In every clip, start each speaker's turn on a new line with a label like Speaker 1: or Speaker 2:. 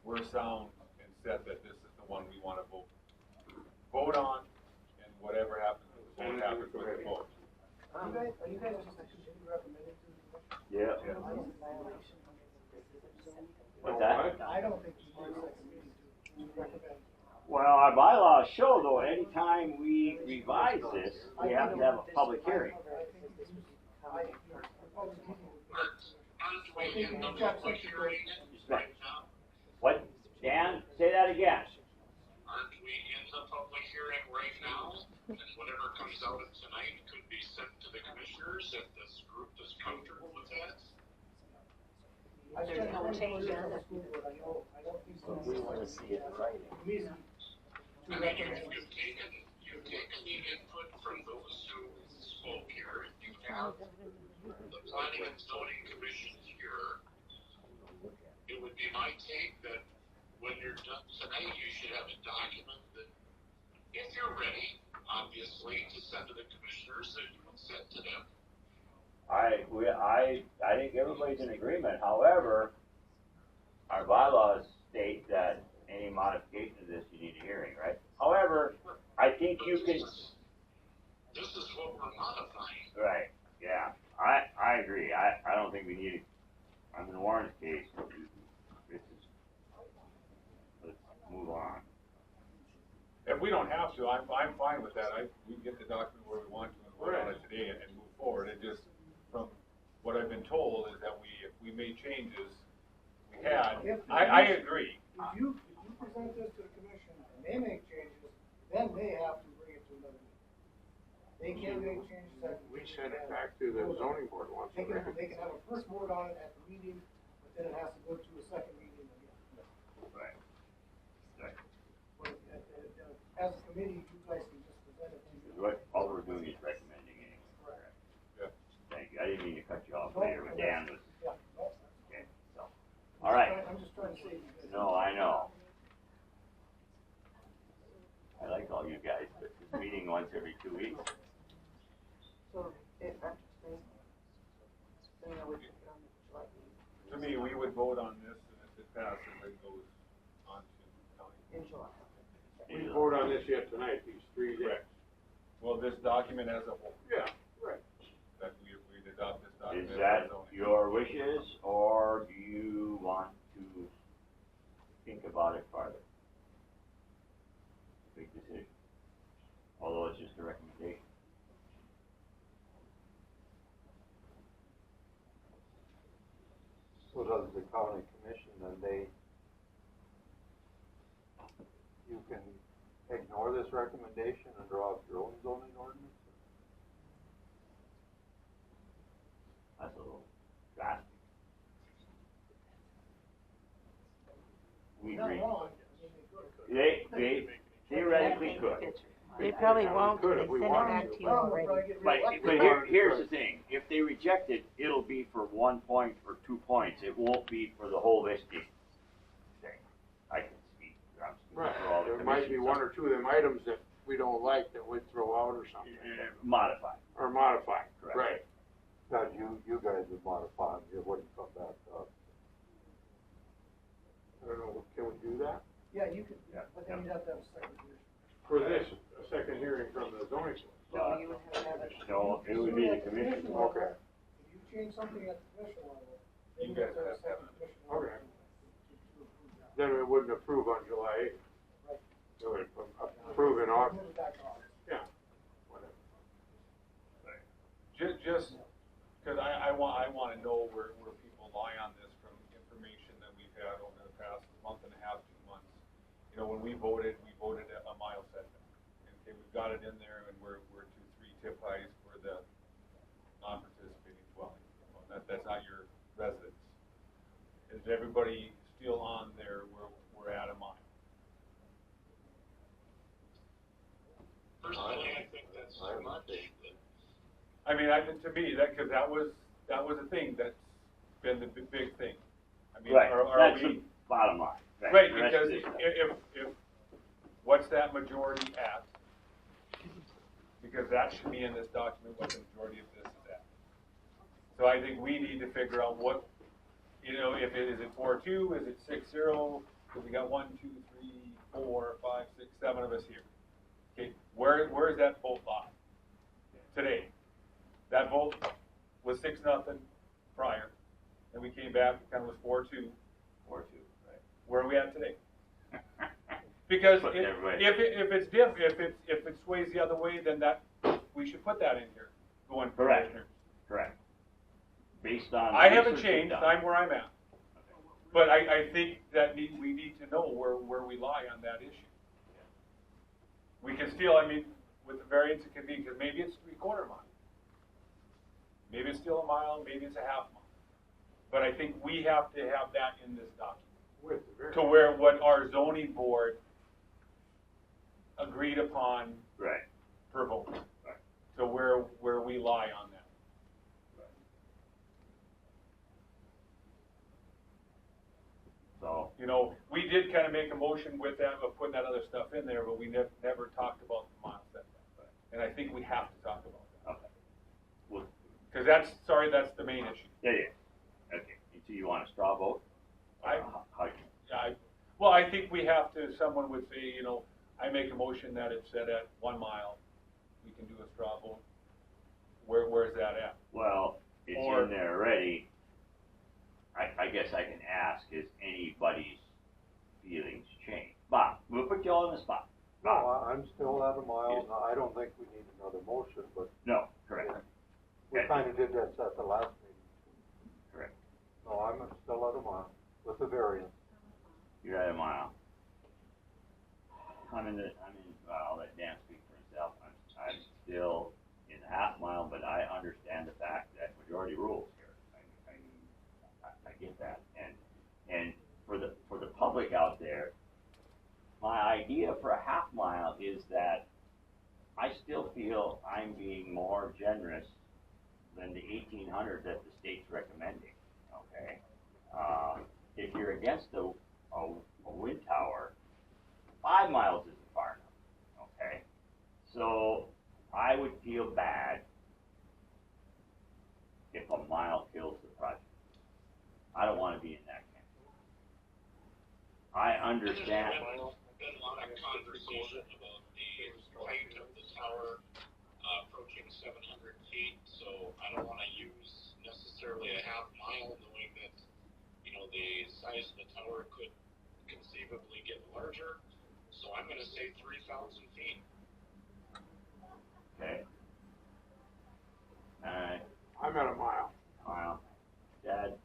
Speaker 1: we're sound and set that this is the one we want to vote on, and whatever happens with the vote happens with the vote.
Speaker 2: Are you guys just recommended to the commission?
Speaker 3: Yeah.
Speaker 4: What's that?
Speaker 2: I don't think you should recommend.
Speaker 3: Well, our bylaws show though, anytime we revise this, we have to have a public hearing. What? Dan, say that again.
Speaker 5: Aren't we in the public hearing right now? And whatever comes out of tonight could be sent to the commissioners if this group is comfortable with that.
Speaker 2: There's no change in it.
Speaker 4: We want to see it in writing.
Speaker 5: I mean, you've taken the input from those who spoke here. You have the planning and zoning commission here. It would be my take that when you're done tonight, you should have a document that, if you're ready, obviously, to send to the commissioners, that you would send to them.
Speaker 3: I think everybody's in agreement. However, our bylaws state that any modification of this, you need a hearing, right? However, I think you can.
Speaker 5: This is what we're modifying.
Speaker 3: Right. Yeah. I agree. I don't think we need it. On the Warren's case, this is. Let's move on.
Speaker 1: If we don't have to, I'm fine with that. We can get the document where we want to and vote on it today and move forward. It just, from what I've been told, is that if we made changes, we had. I agree.
Speaker 2: If you present this to the commission and they make changes, then they have to bring it to another meeting. They can't make changes that.
Speaker 6: We send it back to the zoning board once.
Speaker 2: They can have a first vote on it at the meeting, but then it has to go to a second meeting again.
Speaker 3: Right. Right.
Speaker 2: But as a committee, you guys can just present it to you.
Speaker 3: All we're doing is recommending it.
Speaker 2: Correct.
Speaker 1: Yeah.
Speaker 3: Thank you. I didn't mean to cut you off later, but Dan was.
Speaker 2: Yeah, no.
Speaker 3: Okay. So. All right.
Speaker 2: I'm just trying to save you guys.
Speaker 3: No, I know. I like all you guys, but this meeting once every 2 weeks.
Speaker 7: So, if I'm saying, then I would put it on the July meeting.
Speaker 1: To me, we would vote on this, and if it passes, it goes on to county.
Speaker 7: In July.
Speaker 6: We didn't vote on this yet tonight, these 3 days.
Speaker 1: Correct. Well, this document as a whole,
Speaker 6: Yeah, right.
Speaker 1: that we adopt this document.
Speaker 3: Is
Speaker 1: as
Speaker 3: that
Speaker 1: zoning.
Speaker 3: your wishes, or do you want to think about it farther? Big decision. Although it's just a recommendation.
Speaker 8: So does the county commission, then you can ignore this recommendation and draw up your own zoning ordinance?
Speaker 3: That's a little drastic. We
Speaker 2: Not
Speaker 3: agree.
Speaker 2: wrong. I mean,
Speaker 3: They theoretically could.
Speaker 7: They probably won't,
Speaker 6: could
Speaker 7: they
Speaker 6: if we
Speaker 7: send it
Speaker 6: wanted
Speaker 7: back
Speaker 6: to.
Speaker 7: to you
Speaker 2: Well, we'll
Speaker 7: already.
Speaker 2: probably get
Speaker 3: But
Speaker 2: reelected.
Speaker 3: here's the thing, if they reject it, it'll be for 1 point or 2 points, it won't be for the whole listing thing. I can speak, I'm speaking
Speaker 6: Right,
Speaker 3: for all the
Speaker 6: there might be
Speaker 3: commissions.
Speaker 6: 1 or 2 of them items that we don't like that we'd throw out or something,
Speaker 3: Modify,
Speaker 6: or modify,
Speaker 3: correct.
Speaker 6: right.
Speaker 8: That you guys would modify, it wouldn't come back up.
Speaker 6: I don't know, can we do that?
Speaker 2: Yeah, you could,
Speaker 3: Yeah.
Speaker 2: but then you'd have to have a second year.
Speaker 6: For this, a second hearing from the zoning board.
Speaker 7: So you would have it.
Speaker 3: So it would be the commission.
Speaker 6: Okay.
Speaker 2: If you change something at the commission level, then
Speaker 1: You
Speaker 2: you
Speaker 1: guys
Speaker 2: have to have a
Speaker 1: have to have
Speaker 2: second
Speaker 1: it.
Speaker 2: commission level
Speaker 6: Okay.
Speaker 2: to approve that.
Speaker 6: Then we wouldn't approve on July 8th.
Speaker 2: Right.
Speaker 6: We would approve in August,
Speaker 2: Move it back to August.
Speaker 6: yeah, whatever.
Speaker 1: Just, cause I wanna know where people lie on this from information that we've had over the past month and a half, 2 months. You know, when we voted a mile setback. Okay, we've got it in there, and we're to 3 tip heights for the non-participating dwelling. Well, that's not your residence. Is everybody still on there where we're at a mile?
Speaker 5: Personally, I think that's too much.
Speaker 1: I mean, to me, cause that was a thing that's been the big thing. I mean,
Speaker 3: Right,
Speaker 1: are
Speaker 3: that's
Speaker 1: we?
Speaker 3: the bottom line.
Speaker 1: Right,
Speaker 3: The rest
Speaker 1: because
Speaker 3: is-
Speaker 1: if, what's that majority at? Because that should be in this document, what the majority of this is at. So I think we need to figure out what, you know, if it is it 4-2, is it 6-0, because we got 1, 2, 3, 4, 5, 6, 7 of us here. Okay, where is that vote lie? Today. That vote was 6-0 prior, and we came back, it kind of was 4-2.
Speaker 3: 4-2, right?
Speaker 1: Where are we at today? Because
Speaker 3: Put
Speaker 1: if
Speaker 3: everybody-
Speaker 1: if it sways the other way, then we should put that in here, going for
Speaker 3: Correct.
Speaker 1: commissioners.
Speaker 3: Correct. Based on.
Speaker 1: I haven't
Speaker 3: research we've
Speaker 1: changed,
Speaker 3: done.
Speaker 1: I'm where I'm at. But I think that we need to know where we lie on that issue. We can still, I mean, with the variance it can be, because maybe it's 3/4 mile. Maybe it's still a mile, maybe it's a half mile. But I think we have to have that in this document.
Speaker 8: With the variance.
Speaker 1: To where what our zoning board agreed upon
Speaker 3: Right.
Speaker 1: per vote.
Speaker 3: Right.
Speaker 1: To where we lie on that.
Speaker 3: So,
Speaker 1: You know, we did kind of make a motion with that, of putting that other stuff in there, but we never talked about the mile setback. And I think we have to talk about that.
Speaker 3: okay. Well,
Speaker 1: Because that's the main issue.
Speaker 3: yeah. Okay. So you want a straw vote?
Speaker 1: Well, I think we have to, someone would say, you know, I make a motion that it's set at 1 mile, we can do a straw vote. Where's that at?
Speaker 3: Well, it's
Speaker 1: Or-
Speaker 3: in there already. I guess I can ask, is anybody's feelings changed? Bob, we'll put you all on the spot.
Speaker 8: No, I'm still at a mile, now, I don't think we need another motion, but
Speaker 3: No, correct.
Speaker 8: we
Speaker 3: Okay.
Speaker 8: kinda did that at the last meeting.
Speaker 3: Correct.
Speaker 8: No, I'm still at a mile, with the variance.
Speaker 3: You're at a mile. I'll let Dan speak for himself. I'm still in the half mile, but I understand the fact that majority rules here. I get that. And for the public out there, my idea for a half mile is that I still feel I'm being more generous than the 1,800 that the state's recommending, okay? If you're against a wind tower, 5 miles isn't far enough, okay? So I would feel bad if a mile kills the project. I don't wanna be in that camp. I understand.
Speaker 5: There's been a lot of conversation about the height of the tower, approaching 700 feet, so I don't wanna use necessarily a half mile, knowing that, you know, the size of the tower could conceivably get larger, so I'm gonna say 3,000 feet.
Speaker 3: Okay. Alright,
Speaker 6: I'm at a mile.
Speaker 3: mile. Dad,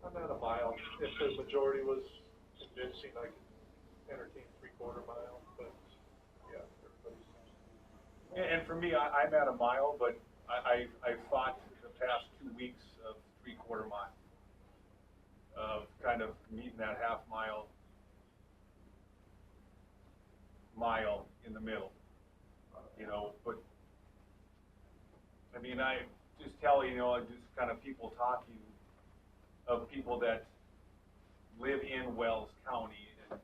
Speaker 9: I'm at a mile. If the majority was convincing, I could entertain 3/4 mile, but yeah, everybody seems to.
Speaker 1: And for me, I'm at a mile, but I fought the past 2 weeks of 3/4 mile. Of kind of meeting that half mile in the middle, you know, but, I mean, I just tell you know, just kind of people talking of people that live in Wells County, and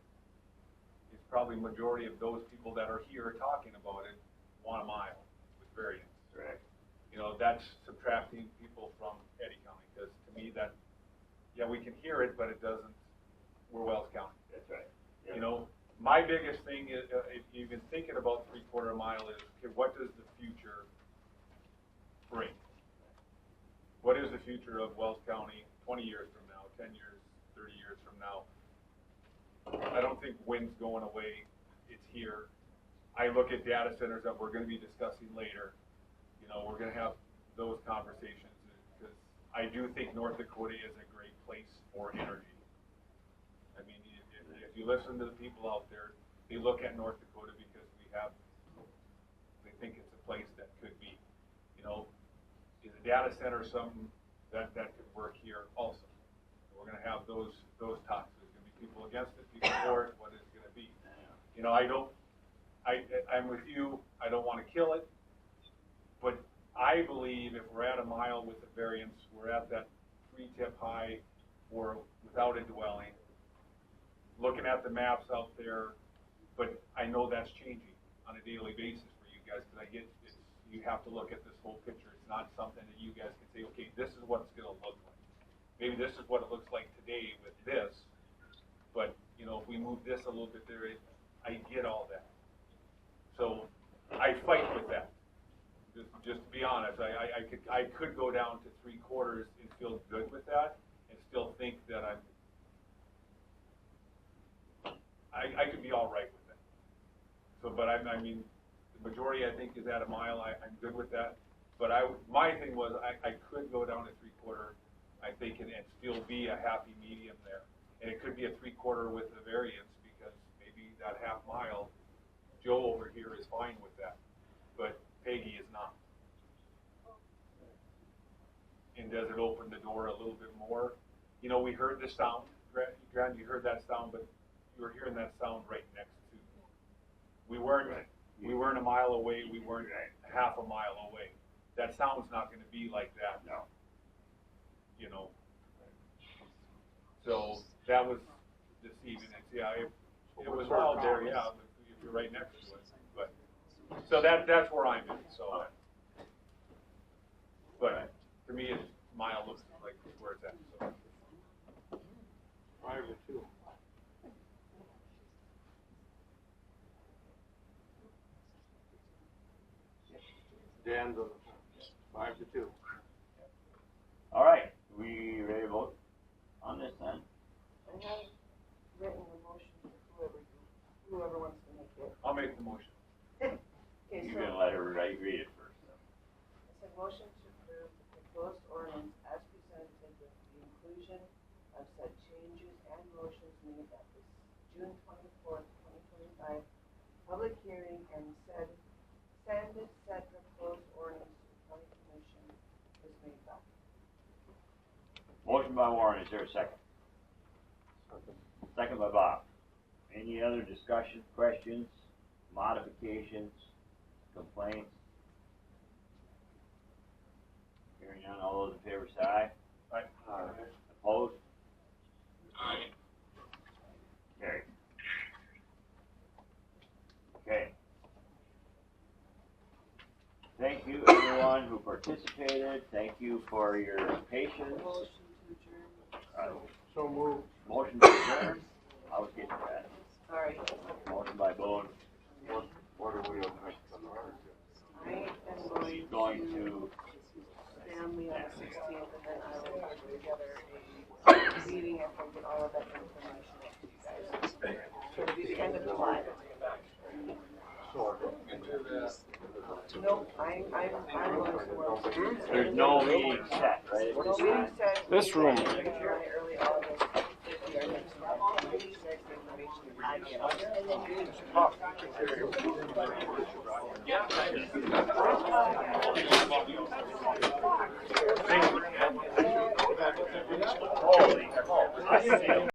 Speaker 1: it's probably majority of those people that are here talking about it want a mile with variance.
Speaker 3: correct.
Speaker 1: You know, that's subtracting people from Eddy County, because to me that, yeah, we can hear it, but it doesn't, we're Wells County.
Speaker 3: That's right.
Speaker 1: You know, my biggest thing is, if you're even thinking about 3/4 mile is, okay, what does the future bring? What is the future of Wells County 20 years from now, 10 years, 30 years from now? I don't think wind's going away, it's here. I look at data centers that we're gonna be discussing later. You know, we're gonna have those conversations, because I do think North Dakota is a great place for energy. I mean, if you listen to the people out there, they look at North Dakota because they think it's a place that could be, you know, is a data center something that could work here also? We're gonna have those talks. There's gonna be people against it, people for it, what is it gonna be? You know, I'm with you, I don't wanna kill it, but I believe if we're at a mile with the variance, we're at that 3-tip high or without a dwelling. Looking at the maps out there, but I know that's changing on a daily basis for you guys, because you have to look at this whole picture. It's not something that you guys can say, okay, this is what it's gonna look like. Maybe this is what it looks like today with this, but, you know, this a little bit there. I get all that. So I fight with that. Just to be honest, I could go down to 3/4 and feel good with that and still think that I could be all right with it. So, but I mean, the majority I think is at a mile. I'm good with that. But my thing was I could go down to 3/4, I think, and still be a happy medium there. And it could be a 3/4 with the variance because maybe that half mile, Joe over here is fine with that, but Peggy is not. And does it open the door a little bit more? You know, we heard the sound, Grant, you heard that sound, but you were hearing that sound right next to. We weren't a mile away, we weren't half a mile away. That sound's not gonna be like that.
Speaker 3: No.
Speaker 1: You know. So that was deceiving. It was loud there, yeah, if you're right next to it. But so that's where I'm at. So, but to me, it's mile looks like where it's at. So.
Speaker 6: 5-2. Dan's on the 5-2.
Speaker 3: All right, we ready to vote on this then?
Speaker 7: I have written a motion for whoever wants to make it.
Speaker 1: I'll make the motion.
Speaker 7: Okay,
Speaker 3: You're
Speaker 7: so,
Speaker 3: gonna let her read it first.
Speaker 7: it's a motion to approve the proposed ordinance as presented with the inclusion of said changes and motions made at this June 24th, 2025 public hearing and said proposed ordinance to the county commission was made by.
Speaker 3: Motion by Warren, is there a second? Second by Bob. Any other discussion, questions, modifications, complaints? Hearing none, all those in favor say aye.
Speaker 1: Aye.
Speaker 3: Opposed?
Speaker 5: Aye.
Speaker 3: Carried. Okay. Thank you everyone who participated, thank you for your patience.
Speaker 7: Motion to adjourn.
Speaker 6: So moved.
Speaker 3: Motion to adjourn, I was getting that.
Speaker 7: Sorry.
Speaker 3: Motion by Bowen,
Speaker 6: What are we on next on ours?
Speaker 7: I am
Speaker 3: he's
Speaker 7: going
Speaker 3: going to,
Speaker 7: family on the 16th, and then I will put together a meeting after I get all of that information to you guys. So it'll be the end of July.
Speaker 6: So,
Speaker 7: Nope, I'm going to work.
Speaker 3: there's no meeting set, right?
Speaker 7: No meeting set.
Speaker 6: This room.
Speaker 7: Early August, it'll be our next meeting, share the information I get.
Speaker 1: Yeah.